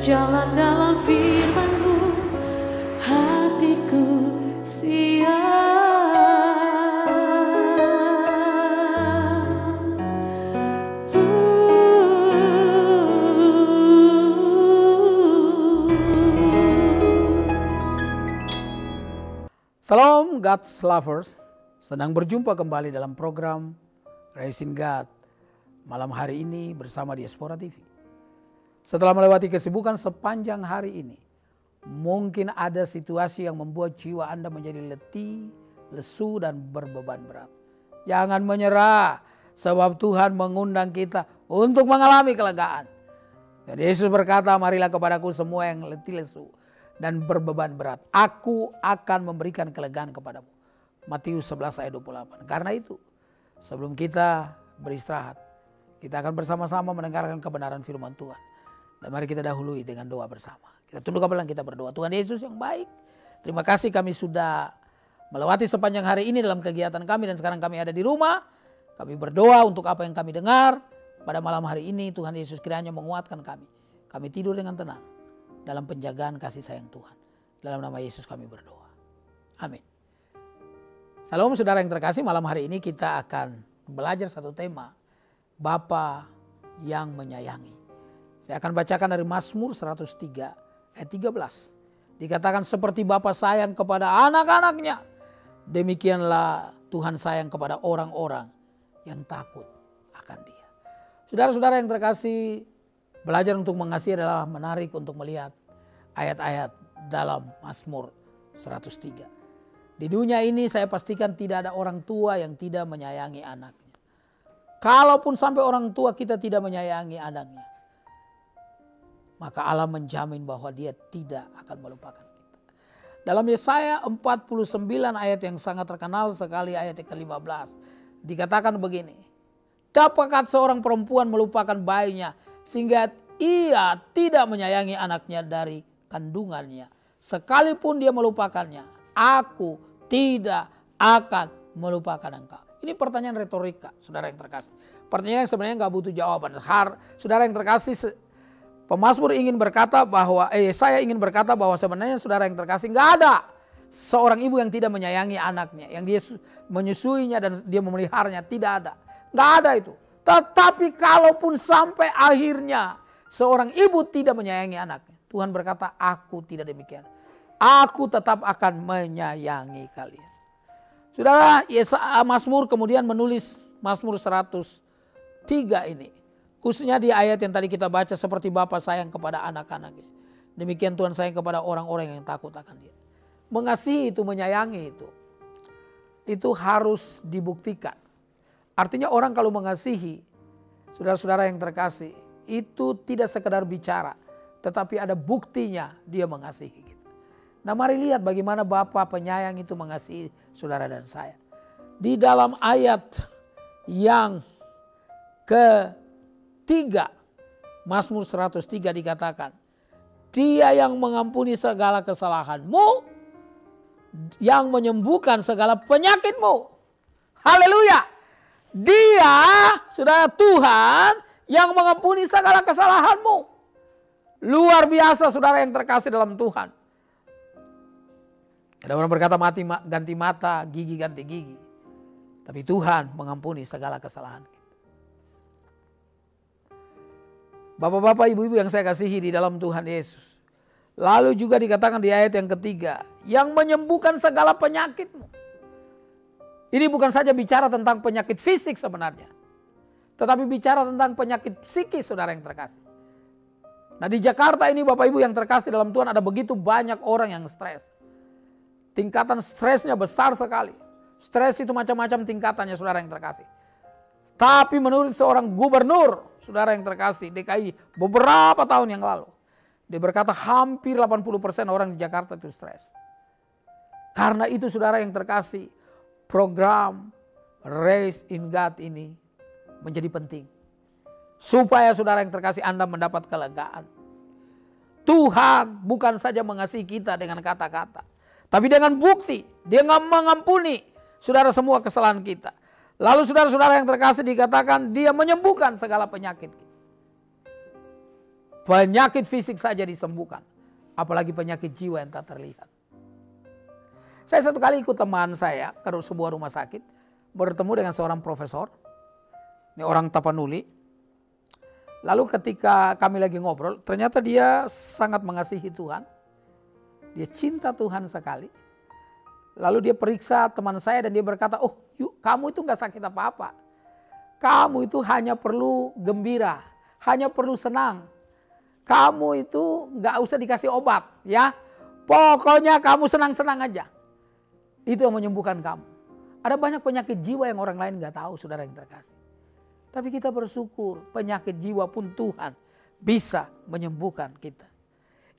berjalan dalam firman-Mu, hatiku siap. Salam God's Lovers, sedang berjumpa kembali dalam program Raising God malam hari ini bersama Diaspora TV. Setelah melewati kesibukan sepanjang hari ini, mungkin ada situasi yang membuat jiwa Anda menjadi letih, lesu dan berbeban berat. Jangan menyerah, sebab Tuhan mengundang kita untuk mengalami kelegaan. Dan Yesus berkata, marilah kepadaku semua yang letih lesu dan berbeban berat, aku akan memberikan kelegaan kepadamu. Matius 11 ayat 28. Karena itu, sebelum kita beristirahat, kita akan bersama-sama mendengarkan kebenaran firman Tuhan. Dan mari kita dahului dengan doa bersama. Kita tunduk kepala, kita berdoa. Tuhan Yesus yang baik, terima kasih kami sudah melewati sepanjang hari ini dalam kegiatan kami, dan sekarang kami ada di rumah. Kami berdoa untuk apa yang kami dengar pada malam hari ini. Tuhan Yesus kiranya menguatkan kami. Kami tidur dengan tenang dalam penjagaan kasih sayang Tuhan. Dalam nama Yesus kami berdoa. Amin. Salam saudara yang terkasih, malam hari ini kita akan belajar satu tema, Bapa yang menyayangi. Saya akan bacakan dari Mazmur 103 ayat 13. Dikatakan seperti Bapa sayang kepada anak-anaknya, demikianlah Tuhan sayang kepada orang-orang yang takut akan Dia. Saudara-saudara yang terkasih, belajar untuk mengasihi adalah menarik untuk melihat ayat-ayat dalam Mazmur 103. Di dunia ini saya pastikan tidak ada orang tua yang tidak menyayangi anaknya. Kalaupun sampai orang tua kita tidak menyayangi anaknya, maka Allah menjamin bahwa Dia tidak akan melupakan kita. Dalam Yesaya 49 ayat yang sangat terkenal sekali, ayat ke-15, dikatakan begini, dapatkah seorang perempuan melupakan bayinya sehingga ia tidak menyayangi anaknya dari kandungannya? Sekalipun dia melupakannya, aku tidak akan melupakan engkau. Ini pertanyaan retorika, saudara yang terkasih. Pertanyaan yang sebenarnya nggak butuh jawaban. Saudara yang terkasih, pemazmur ingin berkata bahwa, saya ingin berkata bahwa sebenarnya saudara yang terkasih, nggak ada seorang ibu yang tidak menyayangi anaknya, yang dia menyusuinya dan dia memeliharanya, tidak ada. Nggak ada itu. Tetapi kalaupun sampai akhirnya seorang ibu tidak menyayangi anaknya, Tuhan berkata, aku tidak demikian. Aku tetap akan menyayangi kalian. Saudara, Mazmur kemudian menulis Mazmur 103 ini. Khususnya di ayat yang tadi kita baca, seperti Bapa sayang kepada anak-anaknya, demikian Tuhan sayang kepada orang-orang yang takut akan Dia. Mengasihi itu, menyayangi itu harus dibuktikan. Artinya orang kalau mengasihi, saudara-saudara yang terkasih, itu tidak sekedar bicara, tetapi ada buktinya dia mengasihi kita. Nah, mari lihat bagaimana Bapa penyayang itu mengasihi saudara dan saya. Di dalam ayat yang ketiga, Mazmur 103 dikatakan, Dia yang mengampuni segala kesalahanmu, yang menyembuhkan segala penyakitmu. Haleluya! Dia, saudara, Tuhan yang mengampuni segala kesalahanmu. Luar biasa saudara yang terkasih dalam Tuhan. Ada orang berkata mati ganti mata, gigi ganti gigi. Tapi Tuhan mengampuni segala kesalahan kita. Bapak-bapak, ibu-ibu yang saya kasihi di dalam Tuhan Yesus. Lalu juga dikatakan di ayat yang ketiga, yang menyembuhkan segala penyakitmu. Ini bukan saja bicara tentang penyakit fisik sebenarnya, tetapi bicara tentang penyakit psikis saudara yang terkasih. Nah, di Jakarta ini Bapak Ibu yang terkasih dalam Tuhan, ada begitu banyak orang yang stres. Tingkatan stresnya besar sekali. Stres itu macam-macam tingkatannya saudara yang terkasih. Tapi menurut seorang gubernur saudara yang terkasih DKI beberapa tahun yang lalu, dia berkata hampir 80% orang di Jakarta itu stres. Karena itu saudara yang terkasih, program Raising God ini menjadi penting. Supaya saudara yang terkasih Anda mendapat kelegaan. Tuhan bukan saja mengasihi kita dengan kata-kata, tapi dengan bukti. Dia mengampuni saudara semua kesalahan kita. Lalu saudara-saudara yang terkasih dikatakan Dia menyembuhkan segala penyakit kita. penyakit fisik saja disembuhkan, apalagi penyakit jiwa yang tak terlihat. Saya satu kali ikut teman saya ke sebuah rumah sakit, bertemu dengan seorang profesor, ini orang Tapanuli. Lalu ketika kami lagi ngobrol, ternyata dia sangat mengasihi Tuhan. Dia cinta Tuhan sekali. Lalu dia periksa teman saya dan dia berkata, oh yuk, kamu itu gak sakit apa-apa. Kamu itu hanya perlu gembira, hanya perlu senang. Kamu itu gak usah dikasih obat ya. Pokoknya kamu senang-senang aja. Itu yang menyembuhkan kamu. Ada banyak penyakit jiwa yang orang lain gak tahu, saudara yang terkasih. Tapi kita bersyukur penyakit jiwa pun Tuhan bisa menyembuhkan kita.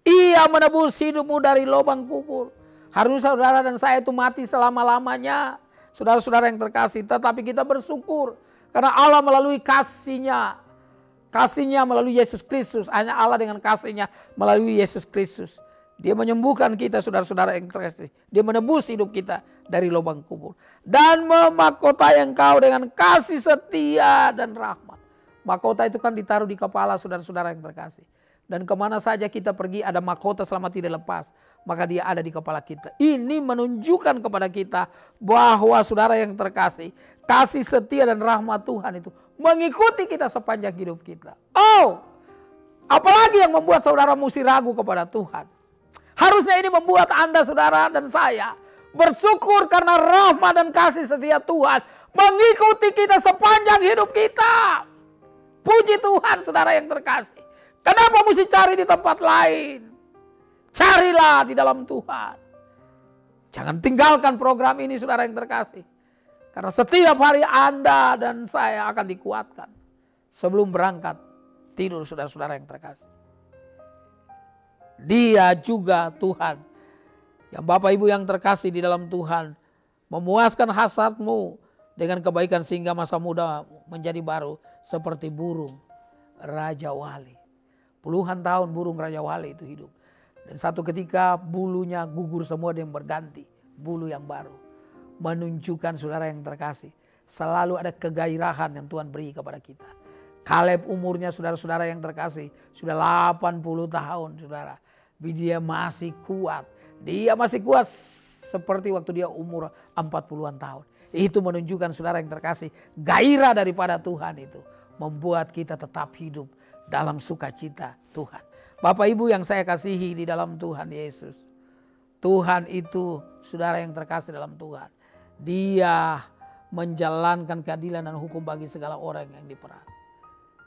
Ia menebus hidupmu dari lubang kubur. Harusnya saudara dan saya itu mati selama-lamanya. Saudara-saudara yang terkasih. Tetapi kita bersyukur. Karena Allah melalui kasih-Nya. Kasih-Nya melalui Yesus Kristus. Hanya Allah dengan kasih-Nya melalui Yesus Kristus. Dia menyembuhkan kita saudara-saudara yang terkasih. Dia menebus hidup kita dari lubang kubur. Dan memahkotai engkau dengan kasih setia dan rahmat. Mahkota itu kan ditaruh di kepala saudara-saudara yang terkasih. Dan kemana saja kita pergi ada mahkota selama tidak lepas. Maka dia ada di kepala kita. Ini menunjukkan kepada kita bahwa saudara yang terkasih. Kasih setia dan rahmat Tuhan itu mengikuti kita sepanjang hidup kita. Oh, apalagi yang membuat saudara mesti ragu kepada Tuhan. Harusnya ini membuat Anda, saudara dan saya bersyukur karena rahmat dan kasih setia Tuhan mengikuti kita sepanjang hidup kita. Puji Tuhan saudara yang terkasih. Kenapa mesti cari di tempat lain? Carilah di dalam Tuhan. Jangan tinggalkan program ini saudara yang terkasih. Karena setiap hari Anda dan saya akan dikuatkan. Sebelum berangkat tidur saudara-saudara yang terkasih. Dia juga Tuhan. Yang Bapak Ibu yang terkasih di dalam Tuhan. Memuaskan hasratmu dengan kebaikan sehingga masa muda menjadi baru. Seperti burung Raja Wali. Puluhan tahun burung Raja Wali itu hidup. Dan satu ketika bulunya gugur semua dan berganti. Bulu yang baru. Menunjukkan saudara yang terkasih. Selalu ada kegairahan yang Tuhan beri kepada kita. Kaleb umurnya saudara-saudara yang terkasih. Sudah 80 tahun saudara. Dia masih kuat. Dia masih kuat seperti waktu dia umur 40-an tahun. Itu menunjukkan saudara yang terkasih. Gairah daripada Tuhan itu. Membuat kita tetap hidup dalam sukacita Tuhan. Bapak Ibu yang saya kasihi di dalam Tuhan Yesus. Tuhan itu saudara yang terkasih dalam Tuhan. Dia menjalankan keadilan dan hukum bagi segala orang yang diperas.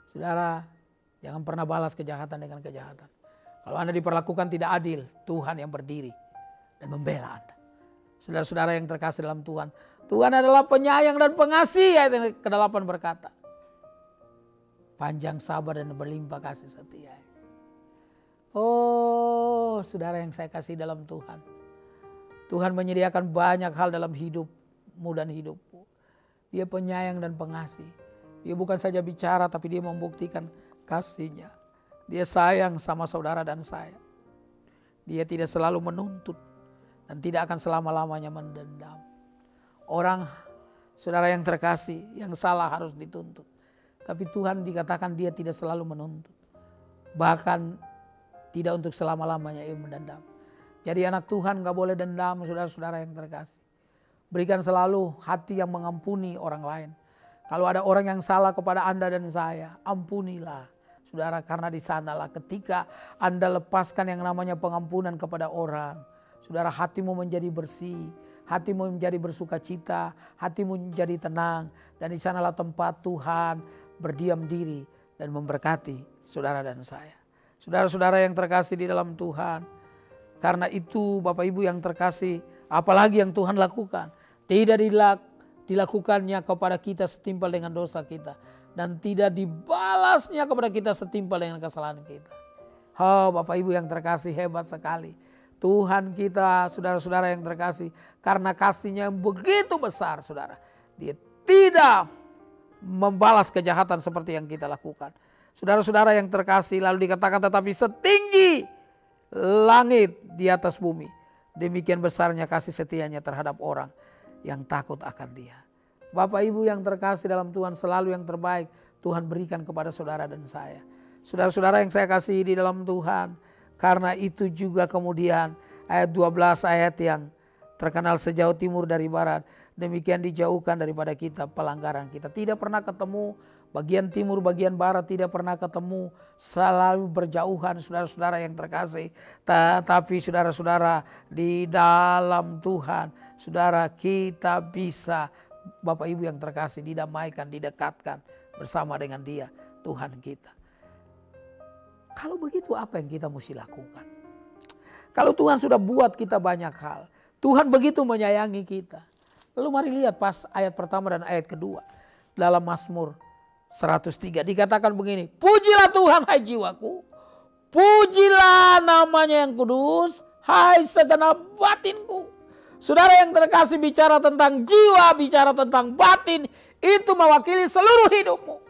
Saudara, jangan pernah balas kejahatan dengan kejahatan. Kalau Anda diperlakukan tidak adil, Tuhan yang berdiri dan membela Anda. Saudara-saudara yang terkasih dalam Tuhan. Tuhan adalah penyayang dan pengasih, ayat yang ke-8 berkata. Panjang sabar dan berlimpah kasih setia. Oh, saudara yang saya kasih dalam Tuhan. Tuhan menyediakan banyak hal dalam hidupmu dan hidupku. Dia penyayang dan pengasih. Dia bukan saja bicara tapi dia membuktikan kasih-Nya. Dia sayang sama saudara dan saya. Dia tidak selalu menuntut dan tidak akan selama-lamanya mendendam. Orang saudara yang terkasih yang salah harus dituntut. Tapi Tuhan dikatakan dia tidak selalu menuntut. Bahkan tidak untuk selama-lamanya ia mendendam. Jadi anak Tuhan gak boleh dendam saudara-saudara yang terkasih. Berikan selalu hati yang mengampuni orang lain. Kalau ada orang yang salah kepada Anda dan saya, ampunilah. Saudara, karena di sanalah ketika Anda lepaskan yang namanya pengampunan kepada orang. Saudara, hatimu menjadi bersih, hatimu menjadi bersuka cita, hatimu menjadi tenang. Dan di sanalah tempat Tuhan berdiam diri dan memberkati saudara dan saya. Saudara-saudara yang terkasih di dalam Tuhan. Karena itu Bapak Ibu yang terkasih, apalagi yang Tuhan lakukan. Tidak dilakukannya kepada kita setimpal dengan dosa kita. Dan tidak dibalasnya kepada kita setimpal dengan kesalahan kita. Oh Bapak Ibu yang terkasih, hebat sekali. Tuhan kita, saudara-saudara yang terkasih. Karena kasih-Nya yang begitu besar saudara. Dia tidak membalas kejahatan seperti yang kita lakukan. Saudara-saudara yang terkasih lalu dikatakan tetapi setinggi langit di atas bumi. Demikian besarnya kasih setia-Nya terhadap orang yang takut akan Dia. Bapak Ibu yang terkasih dalam Tuhan, selalu yang terbaik Tuhan berikan kepada saudara dan saya. Saudara-saudara yang saya kasih di dalam Tuhan, karena itu juga kemudian ayat 12 ayat yang terkenal sejauh timur dari barat, demikian dijauhkan daripada kita pelanggaran kita. Tidak pernah ketemu bagian timur, bagian barat tidak pernah ketemu, selalu berjauhan saudara-saudara yang terkasih. Tetapi saudara-saudara di dalam Tuhan, saudara kita bisa, Bapak Ibu yang terkasih, didamaikan, didekatkan bersama dengan Dia, Tuhan kita. Kalau begitu apa yang kita mesti lakukan? Kalau Tuhan sudah buat kita banyak hal, Tuhan begitu menyayangi kita. Lalu mari lihat pas ayat pertama dan ayat kedua. Dalam Mazmur 103 dikatakan begini, pujilah Tuhan hai jiwaku, pujilah namanya yang kudus, hai segenap batinku. Saudara yang terkasih, bicara tentang jiwa, bicara tentang batin, itu mewakili seluruh hidupmu.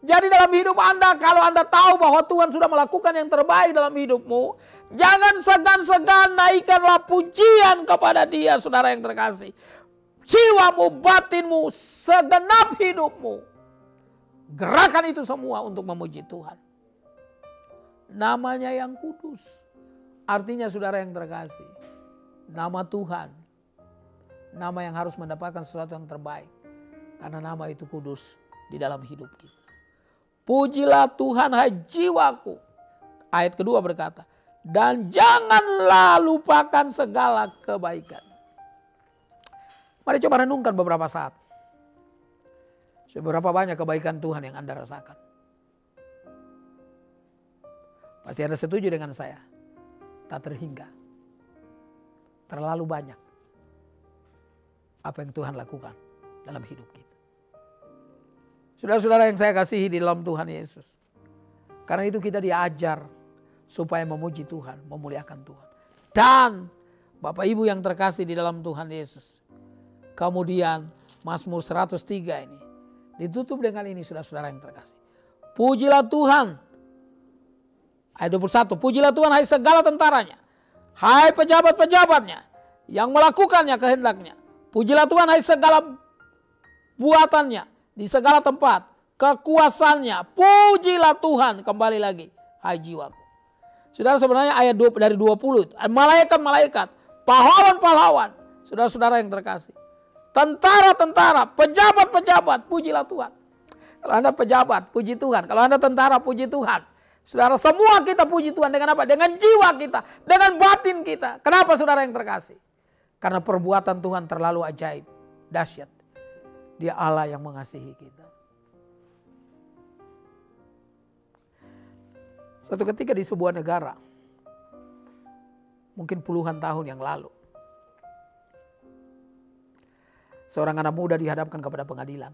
Jadi dalam hidup Anda, kalau Anda tahu bahwa Tuhan sudah melakukan yang terbaik dalam hidupmu, jangan segan-segan naikkanlah pujian kepada Dia, saudara yang terkasih. Jiwamu, batinmu, segenap hidupmu, gerakan itu semua untuk memuji Tuhan. Namanya yang kudus, artinya saudara yang terkasih, nama Tuhan, nama yang harus mendapatkan sesuatu yang terbaik, karena nama itu kudus di dalam hidup kita. Pujilah Tuhan hai jiwaku. Ayat kedua berkata, dan janganlah lupakan segala kebaikan. Mari coba renungkan beberapa saat. Seberapa banyak kebaikan Tuhan yang Anda rasakan. Pasti Anda setuju dengan saya. Tak terhingga. Terlalu banyak apa yang Tuhan lakukan dalam hidup kita. Saudara-saudara yang saya kasihi di dalam Tuhan Yesus. Karena itu kita diajar supaya memuji Tuhan, memuliakan Tuhan. Dan Bapak Ibu yang terkasih di dalam Tuhan Yesus. Kemudian Mazmur 103 ini ditutup dengan ini, saudara-saudara yang terkasih. Pujilah Tuhan. Ayat 21, pujilah Tuhan hai segala tentaranya. Hai pejabat-pejabatnya yang melakukannya kehendaknya. Pujilah Tuhan hai segala buatannya. Di segala tempat, kekuasaannya, pujilah Tuhan, kembali lagi, hai jiwaku. Saudara, sebenarnya ayat dari 20, malaikat-malaikat, pahlawan-pahlawan, saudara-saudara yang terkasih. Tentara-tentara, pejabat-pejabat, pujilah Tuhan. Kalau Anda pejabat, puji Tuhan. Kalau Anda tentara, puji Tuhan. Saudara, semua kita puji Tuhan dengan apa? Dengan jiwa kita, dengan batin kita. Kenapa saudara yang terkasih? Karena perbuatan Tuhan terlalu ajaib, dahsyat. Dia Allah yang mengasihi kita. Suatu ketika di sebuah negara, mungkin puluhan tahun yang lalu, seorang anak muda dihadapkan kepada pengadilan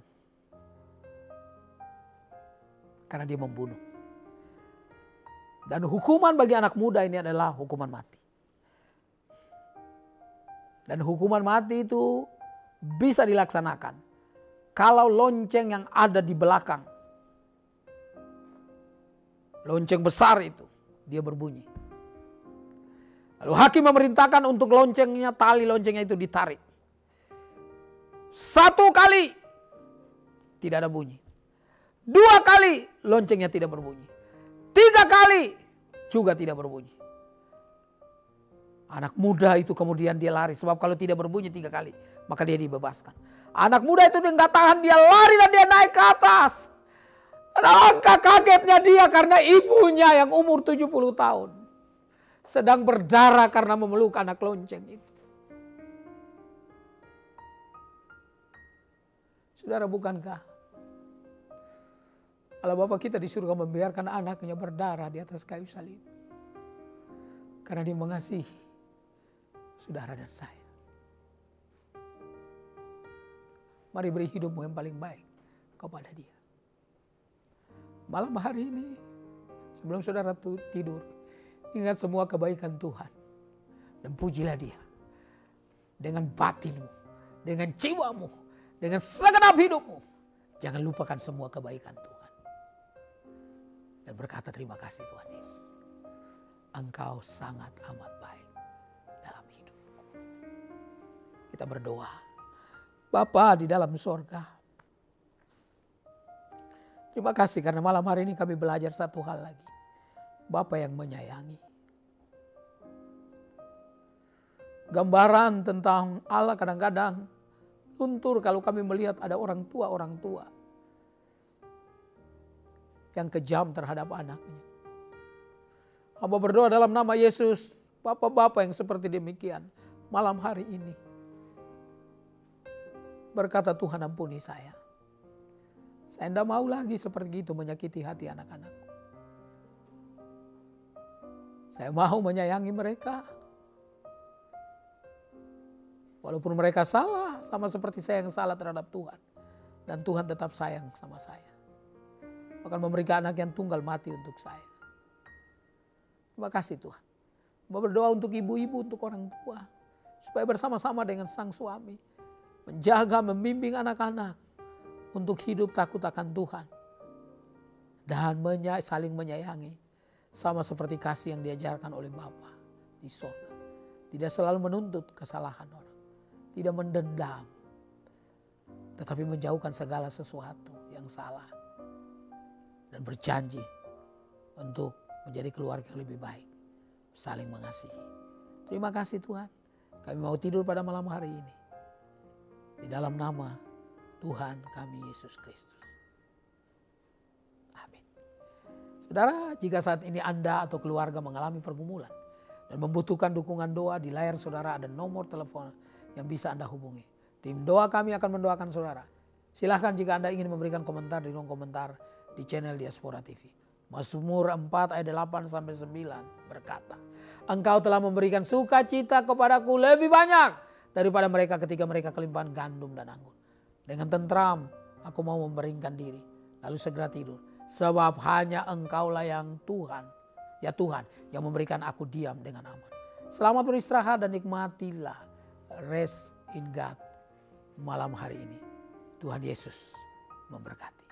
karena dia membunuh. Dan hukuman bagi anak muda ini adalah hukuman mati. Dan hukuman mati itu bisa dilaksanakan kalau lonceng yang ada di belakang, lonceng besar itu, dia berbunyi. Lalu hakim memerintahkan untuk loncengnya, tali loncengnya itu ditarik. 1 kali tidak ada bunyi. 2 kali loncengnya tidak berbunyi. 3 kali juga tidak berbunyi. Anak muda itu kemudian dia lari, sebab kalau tidak berbunyi 3 kali, maka dia dibebaskan. Anak muda itu dia nggak tahan, dia lari dan dia naik ke atas. Alangkah kagetnya dia karena ibunya yang umur 70 tahun sedang berdarah karena memeluk anak lonceng itu. Saudara, bukankah Allah Bapa kita di surga membiarkan anaknya berdarah di atas kayu salib? Karena dia mengasihi saudara dan saya. Mari beri hidupmu yang paling baik kepada dia. Malam hari ini, sebelum saudara tidur, ingat semua kebaikan Tuhan. Dan pujilah dia. Dengan batinmu, dengan jiwamu, dengan segenap hidupmu. Jangan lupakan semua kebaikan Tuhan. Dan berkata terima kasih Tuhan Yesus. Engkau sangat amat baik dalam hidupku. Kita berdoa. Bapa di dalam sorga, Terima kasih karena malam hari ini kami belajar satu hal lagi. Bapa yang menyayangi. Gambaran tentang Allah kadang-kadang luntur kalau kami melihat ada orang tua yang kejam terhadap anaknya. Hamba berdoa dalam nama Yesus, Bapak-bapak yang seperti demikian malam hari ini. Berkata Tuhan, ampuni saya. Saya tidak mau lagi seperti itu menyakiti hati anak-anakku. Saya mau menyayangi mereka. Walaupun mereka salah, sama seperti saya yang salah terhadap Tuhan. Dan Tuhan tetap sayang sama saya. Bahkan memberikan anak yang tunggal mati untuk saya. Terima kasih Tuhan. Berdoa untuk ibu-ibu, untuk orang tua. Supaya bersama-sama dengan sang suami. Menjaga, membimbing anak-anak. Untuk hidup takut akan Tuhan. Dan saling menyayangi. Sama seperti kasih yang diajarkan oleh Bapa di surga. Tidak selalu menuntut kesalahan orang. Tidak mendendam. Tetapi menjauhkan segala sesuatu yang salah. Dan berjanji untuk menjadi keluarga yang lebih baik. Saling mengasihi. Terima kasih Tuhan. Kami mau tidur pada malam hari ini. Di dalam nama Tuhan kami Yesus Kristus. Amin. Saudara, jika saat ini Anda atau keluarga mengalami pergumulan dan membutuhkan dukungan doa, di layar saudara ada nomor telepon yang bisa Anda hubungi. Tim doa kami akan mendoakan saudara. Silahkan jika Anda ingin memberikan komentar di kolom komentar di channel Diaspora TV. Mazmur 4 ayat 8-9 berkata, Engkau telah memberikan sukacita kepadaku lebih banyak daripada mereka ketika mereka kelimpahan gandum dan anggur. Dengan tentram aku mau membaringkan diri, lalu segera tidur. Sebab hanya Engkaulah yang Tuhan, ya Tuhan, yang memberikan aku diam dengan aman. Selamat beristirahat dan nikmatilah rest in God malam hari ini. Tuhan Yesus memberkati.